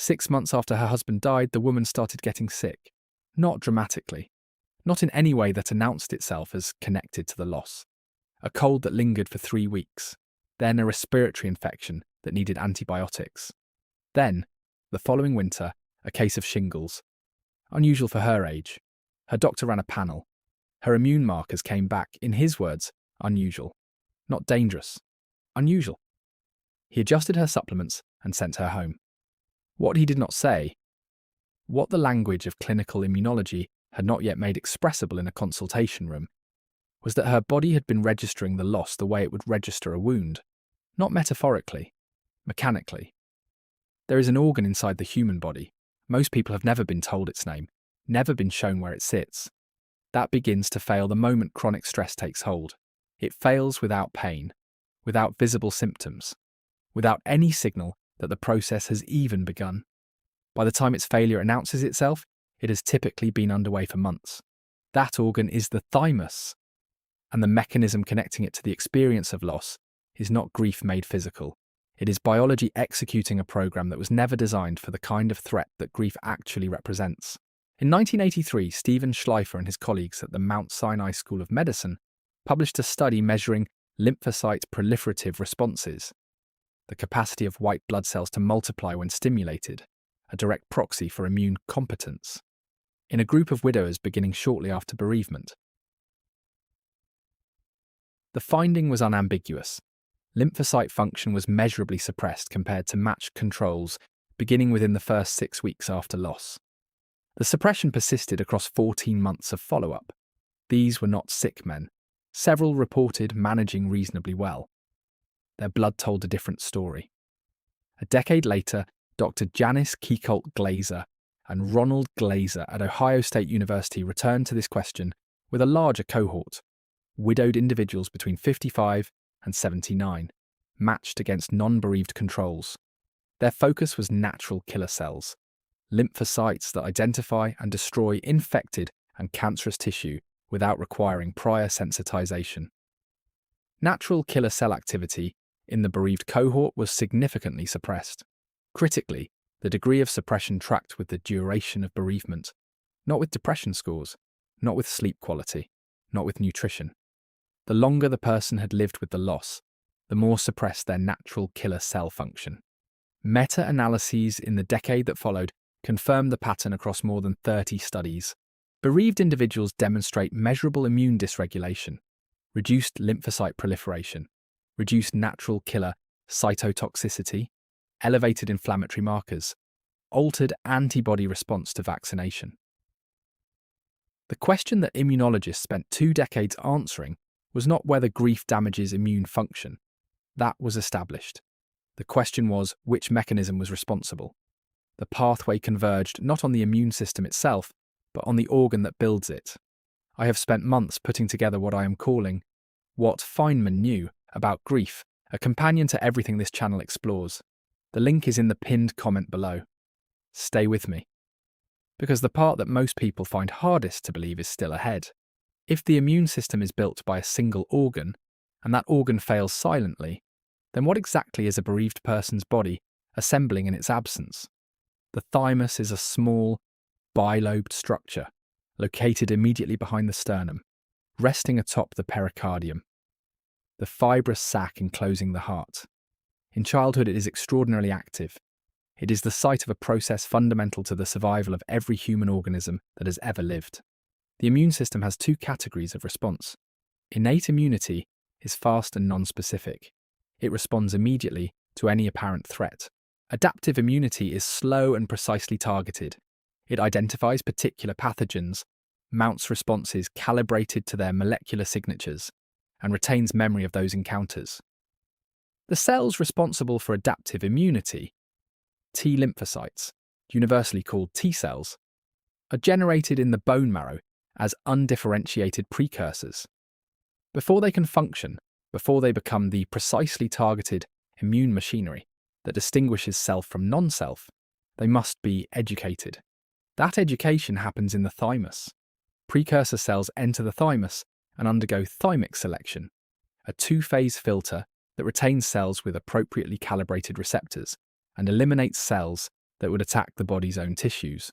6 months after her husband died, the woman started getting sick. Not dramatically. Not in any way that announced itself as connected to the loss. A cold that lingered for 3 weeks. Then a respiratory infection that needed antibiotics. Then, the following winter, a case of shingles. Unusual for her age. Her doctor ran a panel. Her immune markers came back, in his words, unusual. Not dangerous. Unusual. He adjusted her supplements and sent her home. What he did not say, what the language of clinical immunology had not yet made expressible in a consultation room, was that her body had been registering the loss the way it would register a wound, not metaphorically, mechanically. There is an organ inside the human body. Most people have never been told its name, never been shown where it sits. That begins to fail the moment chronic stress takes hold. It fails without pain, without visible symptoms, without any signal that the process has even begun. By the time its failure announces itself, it has typically been underway for months. That organ is the thymus, and the mechanism connecting it to the experience of loss is not grief made physical. It is biology executing a program that was never designed for the kind of threat that grief actually represents. In 1983, Stephen Schleifer and his colleagues at the Mount Sinai School of Medicine published a study measuring lymphocyte proliferative responses, the capacity of white blood cells to multiply when stimulated, a direct proxy for immune competence, in a group of widowers beginning shortly after bereavement. The finding was unambiguous. Lymphocyte function was measurably suppressed compared to matched controls beginning within the first 6 weeks after loss. The suppression persisted across 14 months of follow-up. These were not sick men. Several reported managing reasonably well. Their blood told a different story. A decade later, Dr. Janice Kiecolt-Glaser and Ronald Glaser at Ohio State University returned to this question with a larger cohort, widowed individuals between 55 and 79, matched against non-bereaved controls. Their focus was natural killer cells, lymphocytes that identify and destroy infected and cancerous tissue without requiring prior sensitization. Natural killer cell activity in the bereaved cohort was significantly suppressed. Critically, the degree of suppression tracked with the duration of bereavement, not with depression scores, not with sleep quality, not with nutrition. The longer the person had lived with the loss, the more suppressed their natural killer cell function. Meta-analyses in the decade that followed confirmed the pattern across more than 30 studies. Bereaved individuals demonstrate measurable immune dysregulation, reduced lymphocyte proliferation, reduced natural killer cytotoxicity, elevated inflammatory markers, altered antibody response to vaccination. The question that immunologists spent 2 decades answering was not whether grief damages immune function. That was established. The question was which mechanism was responsible. The pathway converged not on the immune system itself, but on the organ that builds it. I have spent months putting together what I am calling What Feynman Knew About Grief, a companion to everything this channel explores. The link is in the pinned comment below. Stay with me. Because the part that most people find hardest to believe is still ahead. If the immune system is built by a single organ, and that organ fails silently, then what exactly is a bereaved person's body assembling in its absence? The thymus is a small, bilobed structure, located immediately behind the sternum, resting atop the pericardium, the fibrous sac enclosing the heart. In childhood, it is extraordinarily active. It is the site of a process fundamental to the survival of every human organism that has ever lived. The immune system has 2 categories of response. Innate immunity is fast and non-specific. It responds immediately to any apparent threat. Adaptive immunity is slow and precisely targeted. It identifies particular pathogens, mounts responses calibrated to their molecular signatures, and retains memory of those encounters. The cells responsible for adaptive immunity, T lymphocytes, universally called T cells, are generated in the bone marrow as undifferentiated precursors. Before they can function, before they become the precisely targeted immune machinery that distinguishes self from non-self, they must be educated. That education happens in the thymus. Precursor cells enter the thymus and undergo thymic selection, a 2-phase filter that retains cells with appropriately calibrated receptors and eliminates cells that would attack the body's own tissues.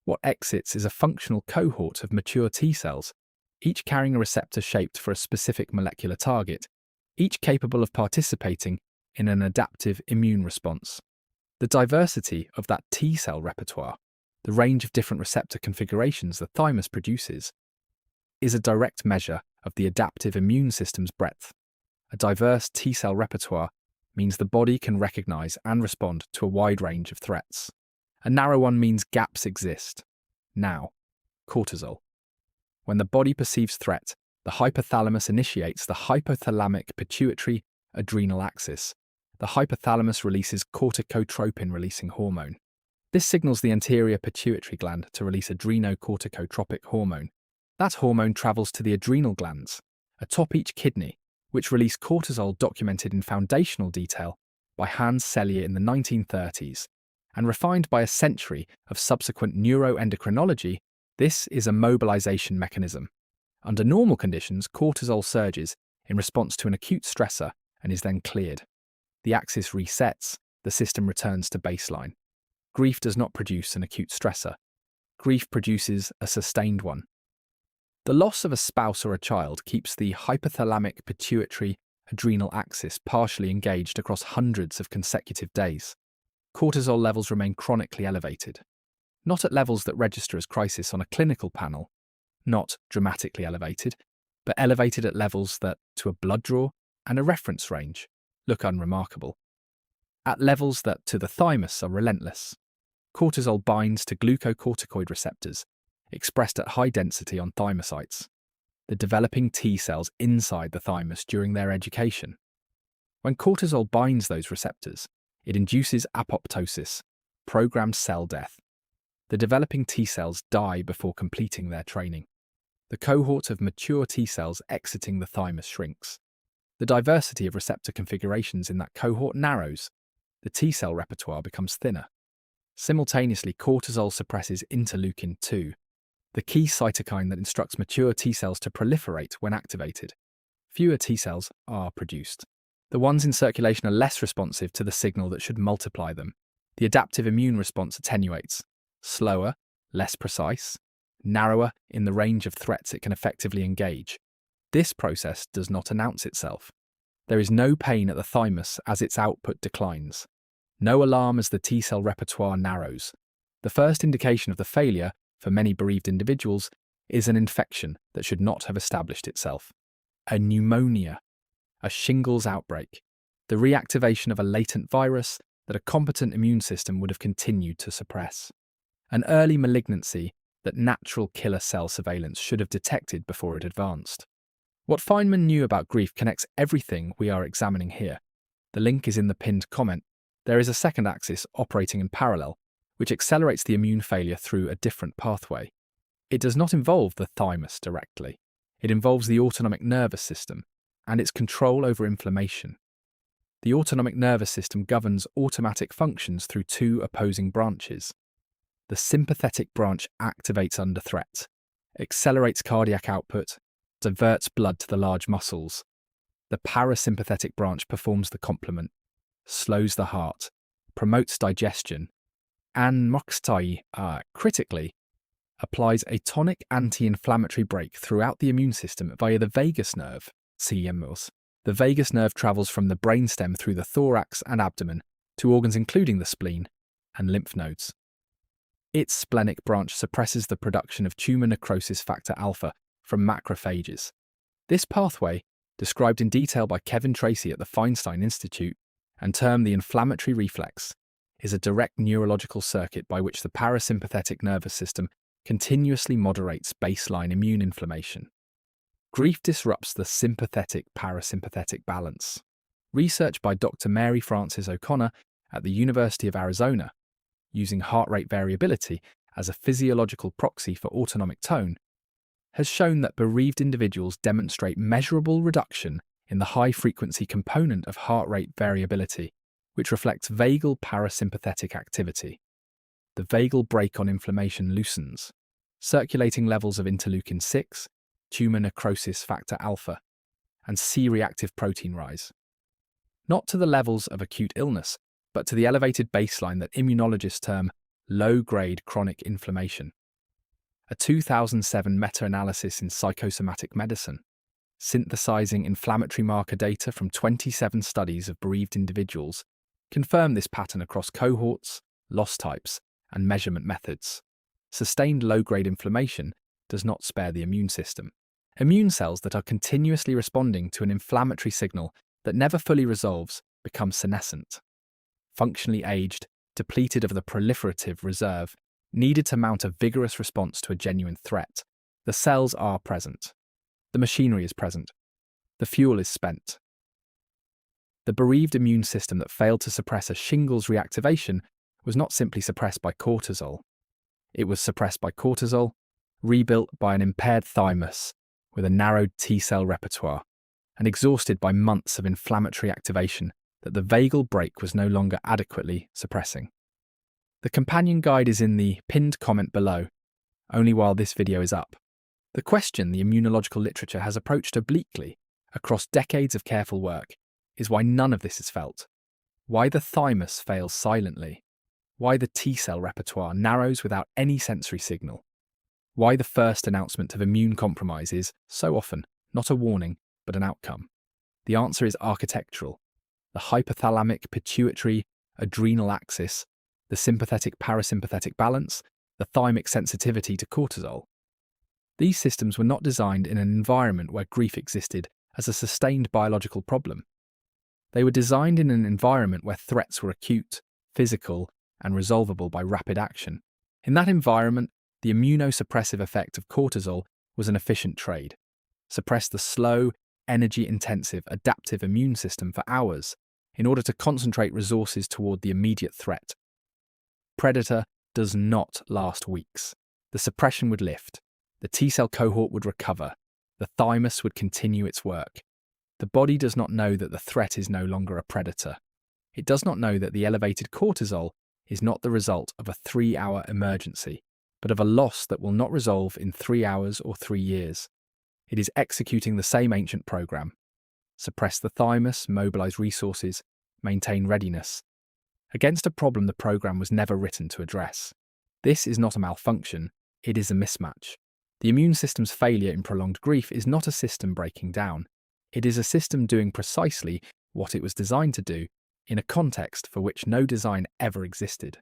What exits is a functional cohort of mature T cells, each carrying a receptor shaped for a specific molecular target, each capable of participating in an adaptive immune response. The diversity of that T cell repertoire, the range of different receptor configurations the thymus produces, is a direct measure of the adaptive immune system's breadth. A diverse T cell repertoire means the body can recognize and respond to a wide range of threats. A narrow one means gaps exist. Now, cortisol. When the body perceives threat, the hypothalamus initiates the hypothalamic pituitary adrenal axis. The hypothalamus releases corticotropin-releasing hormone. This signals the anterior pituitary gland to release adrenocorticotropic hormone. That hormone travels to the adrenal glands, atop each kidney, which release cortisol documented in foundational detail by Hans Selye in the 1930s, and refined by a century of subsequent neuroendocrinology. This is a mobilization mechanism. Under normal conditions, cortisol surges in response to an acute stressor and is then cleared. The axis resets, the system returns to baseline. Grief does not produce an acute stressor. Grief produces a sustained one. The loss of a spouse or a child keeps the hypothalamic pituitary adrenal axis partially engaged across hundreds of consecutive days. Cortisol levels remain chronically elevated. Not at levels that register as crisis on a clinical panel, not dramatically elevated, but elevated at levels that, to a blood draw and a reference range, look unremarkable. At levels that, to the thymus, are relentless. Cortisol binds to glucocorticoid receptors, expressed at high density on thymocytes, the developing T cells inside the thymus during their education. When cortisol binds those receptors, it induces apoptosis, programmed cell death. The developing T cells die before completing their training. The cohort of mature T cells exiting the thymus shrinks. The diversity of receptor configurations in that cohort narrows. The T cell repertoire becomes thinner. Simultaneously, cortisol suppresses interleukin-2, the key cytokine that instructs mature T cells to proliferate when activated. Fewer T cells are produced. The ones in circulation are less responsive to the signal that should multiply them. The adaptive immune response attenuates, slower, less precise, narrower in the range of threats it can effectively engage. This process does not announce itself. There is no pain at the thymus as its output declines. No alarm as the T cell repertoire narrows. The first indication of the failure, for many bereaved individuals, is an infection that should not have established itself. A pneumonia, a shingles outbreak, the reactivation of a latent virus that a competent immune system would have continued to suppress. An early malignancy that natural killer cell surveillance should have detected before it advanced. What Feynman knew about grief connects everything we are examining here. The link is in the pinned comment. There is a second axis operating in parallel, which accelerates the immune failure through a different pathway. It does not involve the thymus directly. It involves the autonomic nervous system and its control over inflammation. The autonomic nervous system governs automatic functions through two opposing branches. The sympathetic branch activates under threat, accelerates cardiac output, diverts blood to the large muscles. The parasympathetic branch performs the complement, slows the heart, promotes digestion, and critically, applies a tonic anti-inflammatory brake throughout the immune system via the vagus nerve, CMOS. The vagus nerve travels from the brainstem through the thorax and abdomen to organs including the spleen and lymph nodes. Its splenic branch suppresses the production of tumor necrosis factor alpha from macrophages. This pathway, described in detail by Kevin Tracy at the Feinstein Institute and termed the inflammatory reflex, is a direct neurological circuit by which the parasympathetic nervous system continuously moderates baseline immune inflammation. Grief disrupts the sympathetic-parasympathetic balance. Research by Dr. Mary Frances O'Connor at the University of Arizona, using heart rate variability as a physiological proxy for autonomic tone, has shown that bereaved individuals demonstrate measurable reduction in the high-frequency component of heart rate variability, which reflects vagal parasympathetic activity. The vagal brake on inflammation loosens. Circulating levels of interleukin-6, tumor necrosis factor alpha, and C-reactive protein rise. Not to the levels of acute illness, but to the elevated baseline that immunologists term low-grade chronic inflammation. A 2007 meta-analysis in Psychosomatic Medicine, synthesizing inflammatory marker data from 27 studies of bereaved individuals, confirmed this pattern across cohorts, loss types, and measurement methods. Sustained low-grade inflammation does not spare the immune system. Immune cells that are continuously responding to an inflammatory signal that never fully resolves become senescent. Functionally aged, depleted of the proliferative reserve needed to mount a vigorous response to a genuine threat. The cells are present. The machinery is present. The fuel is spent. The bereaved immune system that failed to suppress a shingles reactivation was not simply suppressed by cortisol. It was suppressed by cortisol, rebuilt by an impaired thymus with a narrowed T-cell repertoire, and exhausted by months of inflammatory activation that the vagal brake was no longer adequately suppressing. The companion guide is in the pinned comment below, only while this video is up. The question the immunological literature has approached obliquely across decades of careful work is why none of this is felt, why the thymus fails silently, why the T-cell repertoire narrows without any sensory signal, why the first announcement of immune compromise is, so often, not a warning, but an outcome. The answer is architectural. The hypothalamic pituitary adrenal axis, the sympathetic-parasympathetic balance, the thymic sensitivity to cortisol. These systems were not designed in an environment where grief existed as a sustained biological problem. They were designed in an environment where threats were acute, physical, and resolvable by rapid action. In that environment, the immunosuppressive effect of cortisol was an efficient trade. Suppress the slow, energy-intensive, adaptive immune system for hours in order to concentrate resources toward the immediate threat. Predator does not last weeks. The suppression would lift. The T-cell cohort would recover. The thymus would continue its work. The body does not know that the threat is no longer a predator. It does not know that the elevated cortisol is not the result of a 3-hour emergency, but of a loss that will not resolve in 3 hours or 3 years. It is executing the same ancient program. Suppress the thymus, mobilize resources, maintain readiness. Against a problem the program was never written to address. This is not a malfunction, it is a mismatch. The immune system's failure in prolonged grief is not a system breaking down. It is a system doing precisely what it was designed to do in a context for which no design ever existed.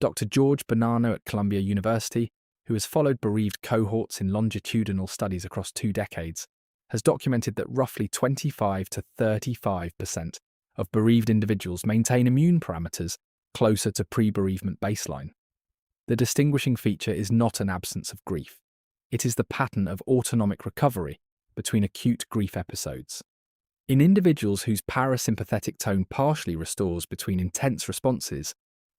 Dr. George Bonanno at Columbia University, who has followed bereaved cohorts in longitudinal studies across 2 decades, has documented that roughly 25 to 35% of bereaved individuals maintain immune parameters closer to pre-bereavement baseline. The distinguishing feature is not an absence of grief. It is the pattern of autonomic recovery between acute grief episodes. In individuals whose parasympathetic tone partially restores between intense responses,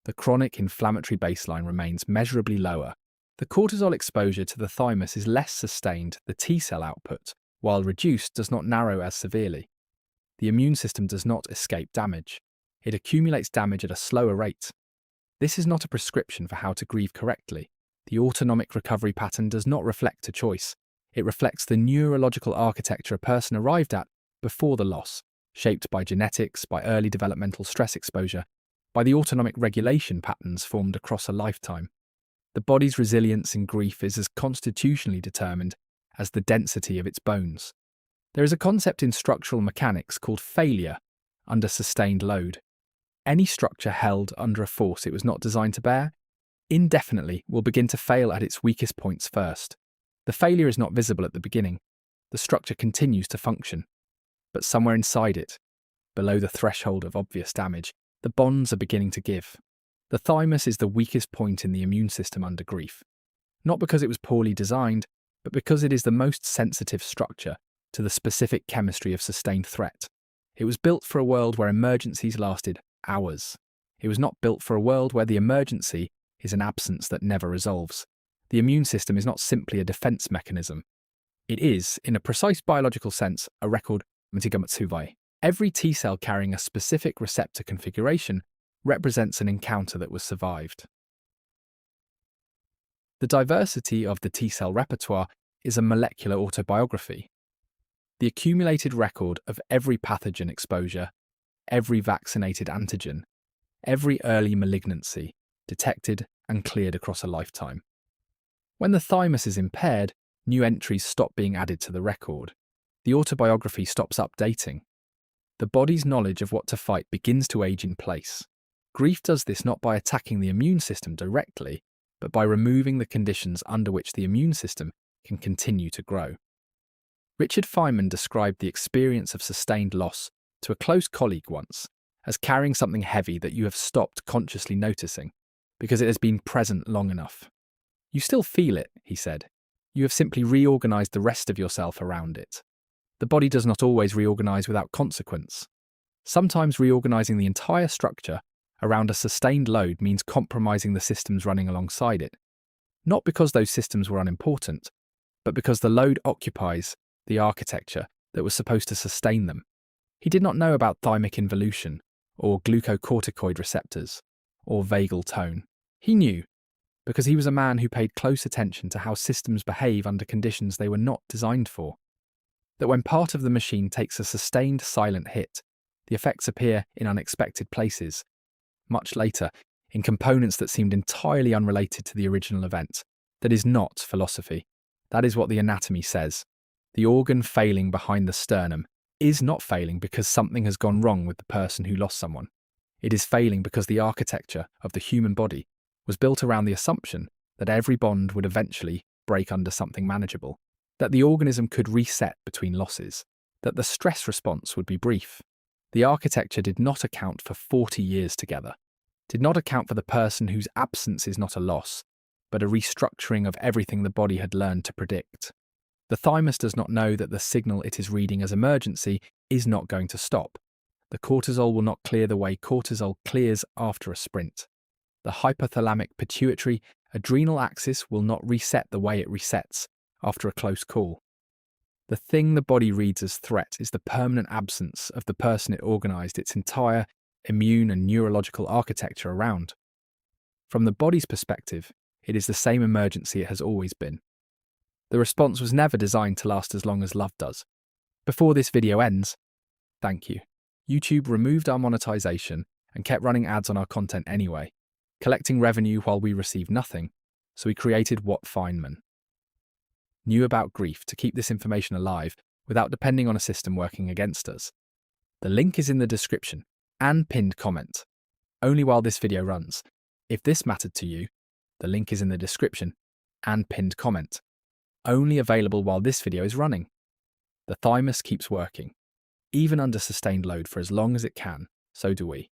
the chronic inflammatory baseline remains measurably lower. The cortisol exposure to the thymus is less sustained, the T-cell output, while reduced, does not narrow as severely. The immune system does not escape damage. It accumulates damage at a slower rate. This is not a prescription for how to grieve correctly. The autonomic recovery pattern does not reflect a choice. It reflects the neurological architecture a person arrived at before the loss, shaped by genetics, by early developmental stress exposure, by the autonomic regulation patterns formed across a lifetime. The body's resilience in grief is as constitutionally determined as the density of its bones. There is a concept in structural mechanics called failure under sustained load. Any structure held under a force it was not designed to bear indefinitely will begin to fail at its weakest points first. The failure is not visible at the beginning. The structure continues to function. But somewhere inside it, below the threshold of obvious damage, the bonds are beginning to give. The thymus is the weakest point in the immune system under grief, not because it was poorly designed, but because it is the most sensitive structure to the specific chemistry of sustained threat. It was built for a world where emergencies lasted hours. It was not built for a world where the emergency is an absence that never resolves. The immune system is not simply a defense mechanism. It is, in a precise biological sense, a record. Every T-cell carrying a specific receptor configuration represents an encounter that was survived. The diversity of the T-cell repertoire is a molecular autobiography. The accumulated record of every pathogen exposure, every vaccinated antigen, every early malignancy detected and cleared across a lifetime. When the thymus is impaired, new entries stop being added to the record. The autobiography stops updating. The body's knowledge of what to fight begins to age in place. Grief does this not by attacking the immune system directly, but by removing the conditions under which the immune system can continue to grow. Richard Feynman described the experience of sustained loss to a close colleague once as carrying something heavy that you have stopped consciously noticing, because it has been present long enough. You still feel it, he said. You have simply reorganized the rest of yourself around it. The body does not always reorganize without consequence. Sometimes reorganizing the entire structure around a sustained load means compromising the systems running alongside it. Not because those systems were unimportant, but because the load occupies the architecture that was supposed to sustain them. He did not know about thymic involution, or glucocorticoid receptors, or vagal tone. He knew, because he was a man who paid close attention to how systems behave under conditions they were not designed for. That when part of the machine takes a sustained silent hit, the effects appear in unexpected places, much later, in components that seemed entirely unrelated to the original event. That is not philosophy. That is what the anatomy says. The organ failing behind the sternum is not failing because something has gone wrong with the person who lost someone. It is failing because the architecture of the human body was built around the assumption that every bond would eventually break under something manageable, that the organism could reset between losses, that the stress response would be brief. The architecture did not account for 40 years together, did not account for the person whose absence is not a loss, but a restructuring of everything the body had learned to predict. The thymus does not know that the signal it is reading as emergency is not going to stop. The cortisol will not clear the way cortisol clears after a sprint. The hypothalamic pituitary adrenal axis will not reset the way it resets after a close call. The thing the body reads as threat is the permanent absence of the person it organized its entire immune and neurological architecture around. From the body's perspective, it is the same emergency it has always been. The response was never designed to last as long as love does. Before this video ends, thank you. YouTube removed our monetization and kept running ads on our content anyway, collecting revenue while we received nothing, so we created What Feynman knew about grief to keep this information alive without depending on a system working against us. The link is in the description and pinned comment. Only while this video runs. If this mattered to you, the link is in the description and pinned comment. Only available while this video is running. The thymus keeps working, even under sustained load for as long as it can, so do we.